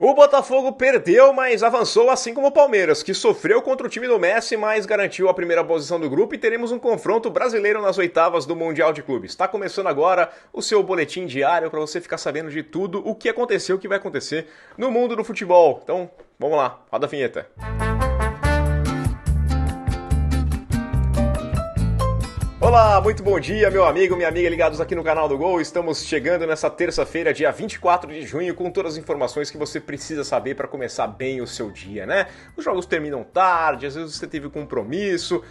O Botafogo perdeu, mas avançou assim como o Palmeiras, que sofreu contra o time do Messi, mas garantiu a primeira posição do grupo e teremos um confronto brasileiro nas oitavas do Mundial de Clubes. Está começando agora o seu boletim diário para você ficar sabendo de tudo o que aconteceu, o que vai acontecer no mundo do futebol. Então, vamos lá, roda a vinheta. Olá, muito bom dia, meu amigo, minha amiga ligados aqui no canal do Gol. Estamos chegando nessa terça-feira, dia 24 de junho, com todas as informações que você precisa saber para começar bem o seu dia, né? Os jogos terminam tarde, às vezes você teve compromisso,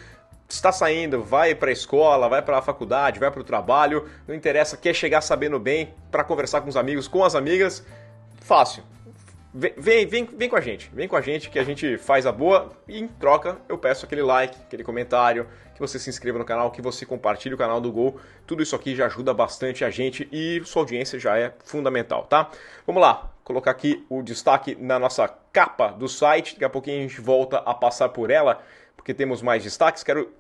está saindo, vai para a escola, vai para a faculdade, vai para o trabalho, não interessa, quer chegar sabendo bem para conversar com os amigos, com as amigas, fácil. Vem com a gente que a gente faz a boa e em troca eu peço aquele like, aquele comentário, que você se inscreva no canal, que você compartilhe o canal do Gol. Tudo isso aqui já ajuda bastante a gente e sua audiência já é fundamental, tá? Vamos lá, colocar aqui o destaque na nossa capa do site, daqui a pouquinho a gente volta a passar por ela, porque temos mais destaques. Quero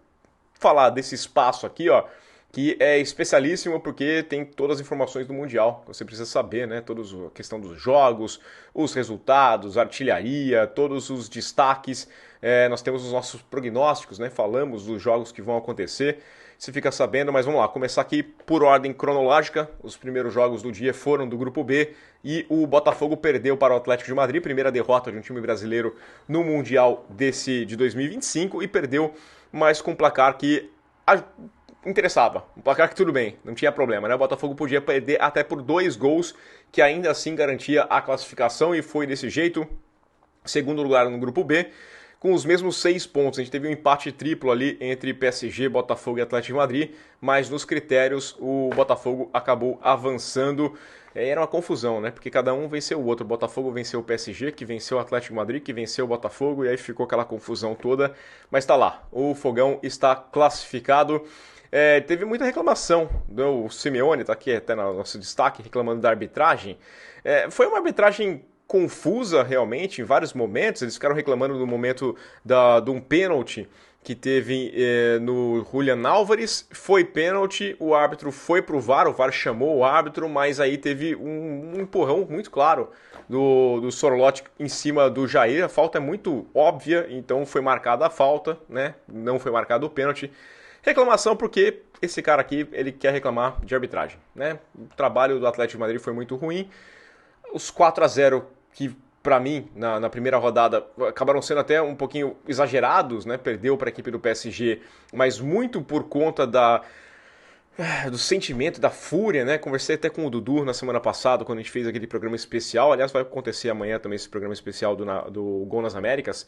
falar desse espaço aqui, ó, que é especialíssimo porque tem todas as informações do Mundial, que você precisa saber, né? Toda a questão dos jogos, os resultados, artilharia, todos os destaques. Nós temos os nossos prognósticos, né? Falamos dos jogos que vão acontecer, você fica sabendo, mas vamos lá, começar aqui por ordem cronológica. Os primeiros jogos do dia foram do Grupo B e o Botafogo perdeu para o Atlético de Madrid, primeira derrota de um time brasileiro no Mundial de 2025 e perdeu, mas com um placar que interessava, um placar que tudo bem, não tinha problema, né? O Botafogo podia perder até por 2 gols, que ainda assim garantia a classificação e foi desse jeito. Segundo lugar no Grupo B, com os mesmos 6 pontos. A gente teve um empate triplo ali entre PSG, Botafogo e Atlético de Madrid, mas nos critérios o Botafogo acabou avançando. Era uma confusão, né? Porque cada um venceu o outro. O Botafogo venceu o PSG, que venceu o Atlético de Madrid, que venceu o Botafogo, e aí ficou aquela confusão toda. Mas tá lá, o Fogão está classificado. Teve muita reclamação do Simeone, tá aqui até no nosso destaque, reclamando da arbitragem. Foi uma arbitragem confusa realmente em vários momentos. Eles ficaram reclamando no momento de um pênalti que teve no Julian Álvares. Foi pênalti, o árbitro foi pro VAR, o VAR chamou o árbitro, mas aí teve um empurrão muito claro do Sorloth em cima do Jair. A falta é muito óbvia, então foi marcada a falta, né? Não foi marcado o pênalti. Reclamação porque esse cara aqui, ele quer reclamar de arbitragem, né? O trabalho do Atlético de Madrid foi muito ruim. Os 4-0 que, para mim, na primeira rodada, acabaram sendo até um pouquinho exagerados, né? Perdeu para a equipe do PSG, mas muito por conta do sentimento, da fúria, né? Conversei até com o Dudu na semana passada, quando a gente fez aquele programa especial. Aliás, vai acontecer amanhã também esse programa especial do Gol nas Américas.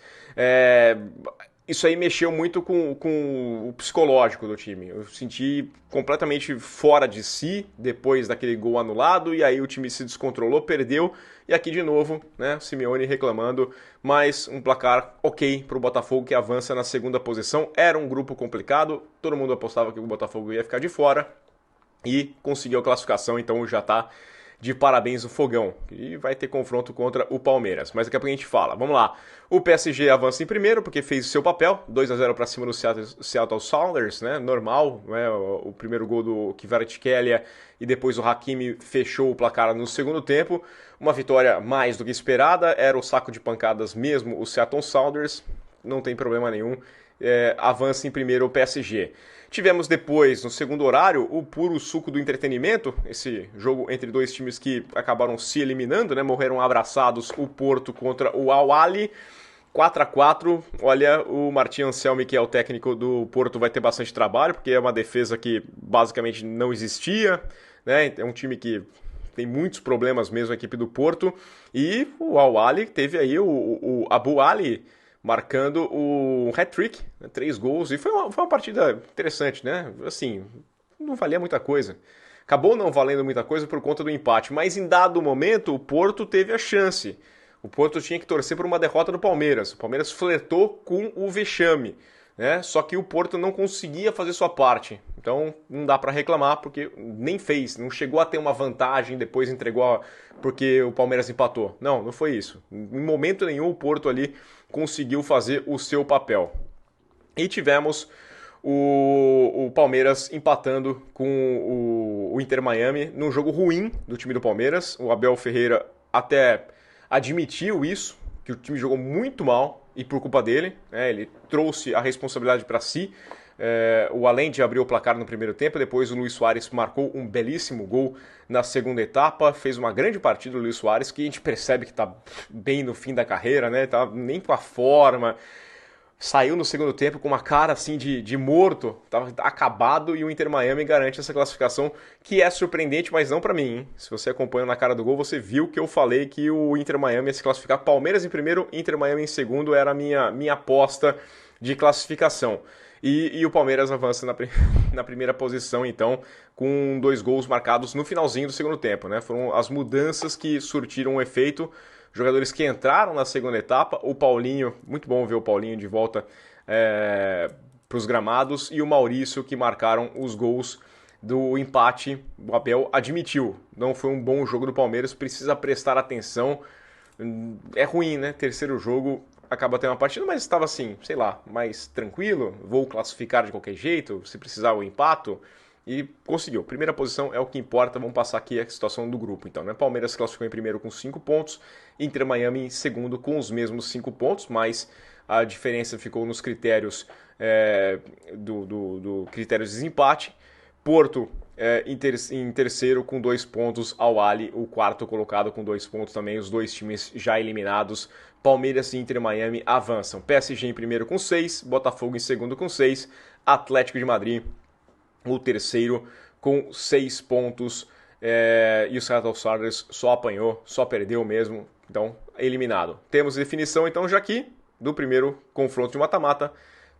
Isso aí mexeu muito com o psicológico do time. Eu senti completamente fora de si depois daquele gol anulado, e aí o time se descontrolou, perdeu, e aqui de novo, né, o Simeone reclamando, mas um placar ok para o Botafogo, que avança na segunda posição. Era um grupo complicado, todo mundo apostava que o Botafogo ia ficar de fora, e conseguiu a classificação, então já está de parabéns o Fogão, e vai ter confronto contra o Palmeiras, mas daqui a pouco a gente fala. Vamos lá, o PSG avança em primeiro porque fez o seu papel, 2-0 para cima do Seattle Sounders, né? Normal, né? O primeiro gol do Kvaratskhelia e depois o Hakimi fechou o placar no segundo tempo. Uma vitória mais do que esperada, era o saco de pancadas mesmo o Seattle Sounders, não tem problema nenhum. Avança em primeiro o PSG. Tivemos depois, no segundo horário, o puro suco do entretenimento, esse jogo entre dois times que acabaram se eliminando, né? Morreram abraçados, o Porto contra o Al-Ahly, 4-4. Olha, o Martin Anselmi, que é o técnico do Porto, vai ter bastante trabalho, porque é uma defesa que basicamente não existia, né? É um time que tem muitos problemas mesmo, a equipe do Porto, e o Al-Ahly teve aí o Abu Ali marcando o hat-trick, né, 3 gols, e foi uma partida interessante, né? Assim, não valia muita coisa. Acabou não valendo muita coisa por conta do empate, mas em dado momento o Porto teve a chance. O Porto tinha que torcer por uma derrota do Palmeiras. O Palmeiras flertou com o vexame, né? Só que o Porto não conseguia fazer sua parte. Então não dá para reclamar porque nem fez, não chegou a ter uma vantagem, depois entregou porque o Palmeiras empatou. Não foi isso. Em momento nenhum o Porto ali conseguiu fazer o seu papel. E tivemos o Palmeiras empatando com o Inter Miami num jogo ruim do time do Palmeiras. O Abel Ferreira até admitiu isso, que o time jogou muito mal e por culpa dele, né, ele trouxe a responsabilidade para si. O Allende abriu o placar no primeiro tempo, depois o Luis Soares marcou um belíssimo gol na segunda etapa, fez uma grande partida o Luis Soares, que a gente percebe que está bem no fim da carreira, né? Tá nem com a forma. Saiu no segundo tempo com uma cara assim de morto, tava acabado, e o Inter Miami garante essa classificação, que é surpreendente, mas não para mim, hein? Se você acompanha na cara do gol, você viu que eu falei que o Inter Miami ia se classificar. Palmeiras em primeiro, Inter Miami em segundo, era a minha aposta de classificação. E o Palmeiras avança na primeira posição, então, com 2 gols marcados no finalzinho do segundo tempo, né? Foram as mudanças que surtiram um efeito. Jogadores que entraram na segunda etapa, o Paulinho, muito bom ver o Paulinho de volta para os gramados, e o Maurício, que marcaram os gols do empate. O Abel admitiu, não foi um bom jogo do Palmeiras, precisa prestar atenção. É ruim, né? Terceiro jogo, acaba tendo uma partida, mas estava assim, sei lá, mais tranquilo, vou classificar de qualquer jeito, se precisar o empato, e conseguiu. Primeira posição é o que importa, vamos passar aqui a situação do grupo, então, né? Palmeiras se classificou em primeiro com 5 pontos, Inter Miami em segundo com os mesmos 5 pontos, mas a diferença ficou nos critérios do critério de desempate. Porto em terceiro com 2 pontos, Al Ahly o quarto colocado com 2 pontos também, os dois times já eliminados. Palmeiras e Inter Miami avançam. PSG em primeiro com 6, Botafogo em segundo com 6, Atlético de Madrid o terceiro com 6 pontos, e o Seattle Sounders só apanhou, só perdeu mesmo, então eliminado. Temos definição então já aqui do primeiro confronto de mata-mata.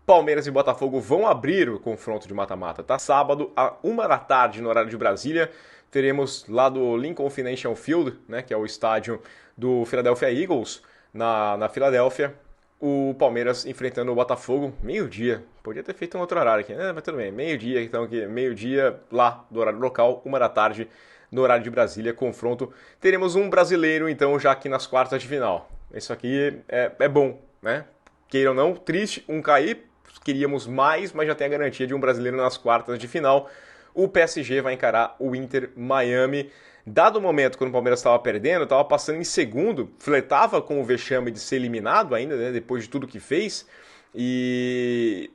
Palmeiras e Botafogo vão abrir o confronto de mata-mata, tá? Sábado, à 1h da tarde, no horário de Brasília, teremos lá do Lincoln Financial Field, né, que é o estádio do Philadelphia Eagles, na Filadélfia, o Palmeiras enfrentando o Botafogo, meio-dia. Podia ter feito um outro horário aqui, né? Mas tudo bem, meio-dia, então aqui, meio-dia lá do horário local, 1h da tarde, no horário de Brasília, confronto. Teremos um brasileiro, então, já aqui nas quartas de final. Isso aqui é bom, né? Queira ou não, triste um cair, queríamos mais, mas já tem a garantia de um brasileiro nas quartas de final. O PSG vai encarar o Inter Miami. Dado o momento, quando o Palmeiras estava perdendo, estava passando em segundo, flertava com o vexame de ser eliminado ainda, né, depois de tudo que fez,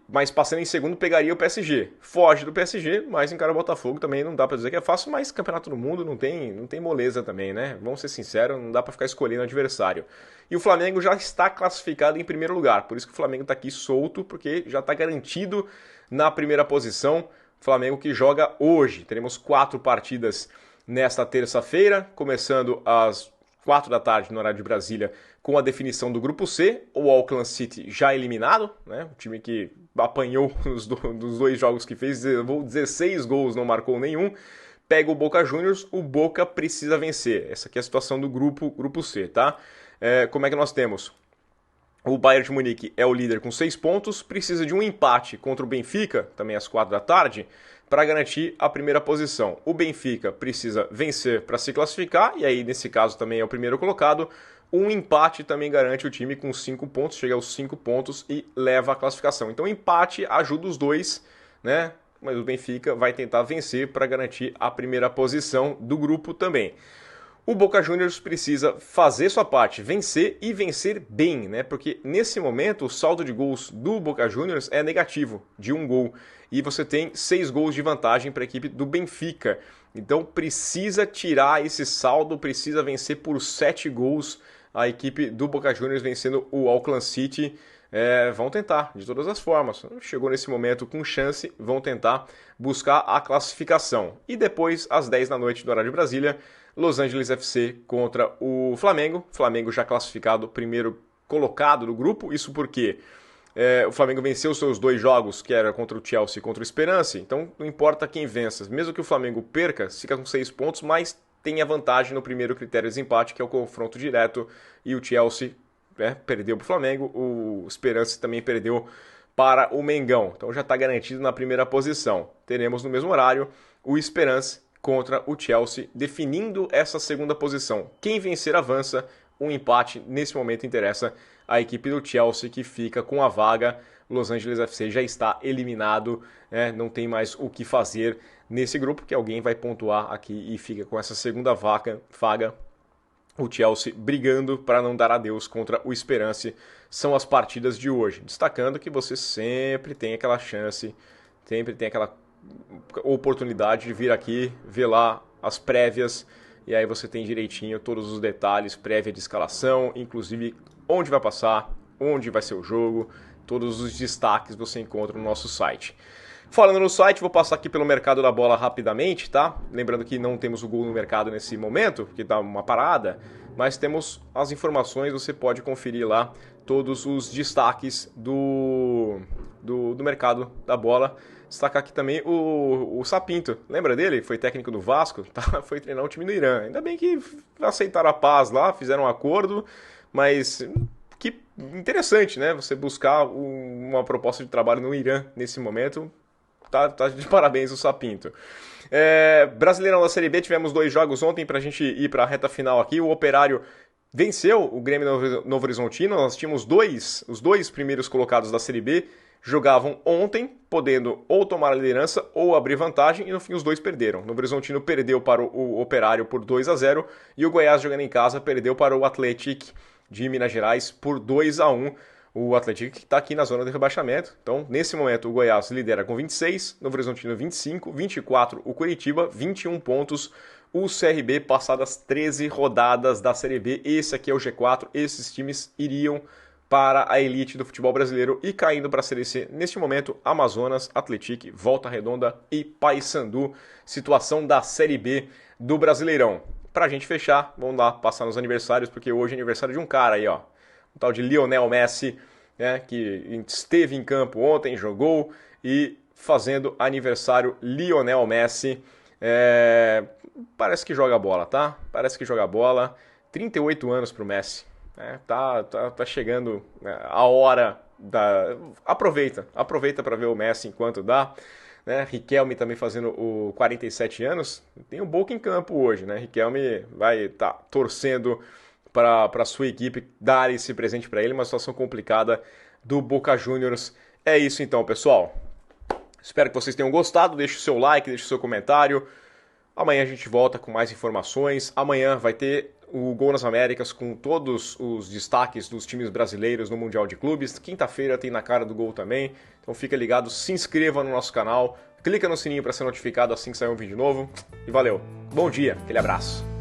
mas passando em segundo pegaria o PSG. Foge do PSG, mas encara o Botafogo também, não dá para dizer que é fácil, mas Campeonato do Mundo não tem moleza também, né? Vamos ser sinceros, não dá para ficar escolhendo adversário. E o Flamengo já está classificado em primeiro lugar, por isso que o Flamengo está aqui solto, porque já está garantido na primeira posição. Flamengo que joga hoje, teremos 4 partidas nesta terça-feira, começando às 4h da tarde no horário de Brasília, com a definição do Grupo C, o Auckland City já eliminado, né? O time que apanhou dos 2 jogos que fez, 16 gols, não marcou nenhum, pega o Boca Juniors, o Boca precisa vencer. Essa aqui é a situação do Grupo C, tá? Como é que nós temos? O Bayern de Munique é o líder com 6 pontos, precisa de um empate contra o Benfica, também às 4h da tarde, para garantir a primeira posição. O Benfica precisa vencer para se classificar, e aí nesse caso também é o primeiro colocado. Um empate também garante o time com 5 pontos, chega aos 5 pontos e leva a classificação. Então empate ajuda os dois, né? Mas o Benfica vai tentar vencer para garantir a primeira posição do grupo também. O Boca Juniors precisa fazer sua parte, vencer e vencer bem, né? Porque nesse momento o saldo de gols do Boca Juniors é negativo, de 1 gol. E você tem 6 gols de vantagem para a equipe do Benfica. Então precisa tirar esse saldo, precisa vencer por 7 gols a equipe do Boca Juniors vencendo o Auckland City. Vão tentar, de todas as formas. Chegou nesse momento com chance, vão tentar buscar a classificação. E depois, às 10 da noite do horário de Brasília, Los Angeles FC contra o Flamengo. Flamengo já classificado, primeiro colocado do grupo. Isso porque o Flamengo venceu os seus 2 jogos, que era contra o Chelsea e contra o Esperance. Então não importa quem vença. Mesmo que o Flamengo perca, fica com 6 pontos, mas tem a vantagem no primeiro critério de desempate, que é o confronto direto. E o Chelsea perdeu para o Flamengo, o Esperance também perdeu para o Mengão. Então já está garantido na primeira posição. Teremos no mesmo horário o Esperance contra o Chelsea, definindo essa segunda posição. Quem vencer avança, um empate nesse momento interessa a equipe do Chelsea, que fica com a vaga. Los Angeles FC já está eliminado, não tem mais o que fazer nesse grupo, que alguém vai pontuar aqui e fica com essa segunda vaga o Chelsea brigando para não dar adeus contra o Esperance. São as partidas de hoje. Destacando que você sempre tem aquela chance, sempre tem aquela oportunidade de vir aqui, ver lá as prévias, e aí você tem direitinho todos os detalhes, prévia de escalação, inclusive onde vai passar, onde vai ser o jogo, todos os destaques você encontra no nosso site. Falando no site, vou passar aqui pelo mercado da bola rapidamente, tá? Lembrando que não temos o gol no mercado nesse momento, porque tá uma parada, mas temos as informações, você pode conferir lá todos os destaques do mercado da bola. Destacar aqui também o Sapinto, lembra dele? Foi técnico do Vasco, tá? Foi treinar um time no Irã. Ainda bem que aceitaram a paz lá, fizeram um acordo, mas que interessante, né? Você buscar uma proposta de trabalho no Irã nesse momento. Tá de parabéns o Sapinto. Brasileirão da Série B, tivemos 2 jogos ontem pra gente ir pra reta final aqui. O Operário venceu o Grêmio Novo Horizontino. Nós tínhamos os dois primeiros colocados da Série B jogavam ontem, podendo ou tomar a liderança ou abrir vantagem, e no fim os dois perderam. O Novo Horizontino perdeu para o Operário por 2-0 e o Goiás, jogando em casa, perdeu para o Atlético de Minas Gerais por 2-1. O Atlético está aqui na zona de rebaixamento. Então, nesse momento, o Goiás lidera com 26, Novo Horizontino 25, 24 o Curitiba, 21 pontos. O CRB, passadas 13 rodadas da Série B. Esse aqui é o G4. Esses times iriam para a elite do futebol brasileiro e caindo para a Série C. Neste momento, Amazonas, Atlético, Volta Redonda e Paysandu. Situação da Série B do Brasileirão. Para a gente fechar, vamos lá passar nos aniversários, porque hoje é aniversário de um cara aí, ó. Um tal de Lionel Messi, né, que esteve em campo ontem, jogou, e fazendo aniversário, Lionel Messi. Parece que joga bola, tá? Parece que joga bola. 38 anos pro Messi. Tá chegando a hora da... Aproveita para ver o Messi enquanto dá. Né? Riquelme também fazendo o 47 anos. Tem o Boca em campo hoje, né? Riquelme vai estar torcendo para a sua equipe dar esse presente para ele, uma situação complicada do Boca Juniors. É isso então, pessoal. Espero que vocês tenham gostado. Deixe o seu like, deixe o seu comentário. Amanhã a gente volta com mais informações. Amanhã vai ter o Gol nas Américas com todos os destaques dos times brasileiros no Mundial de Clubes. Quinta-feira tem Na Cara do Gol também. Então fica ligado, se inscreva no nosso canal, clica no sininho para ser notificado assim que sair um vídeo novo. E valeu. Bom dia, aquele abraço.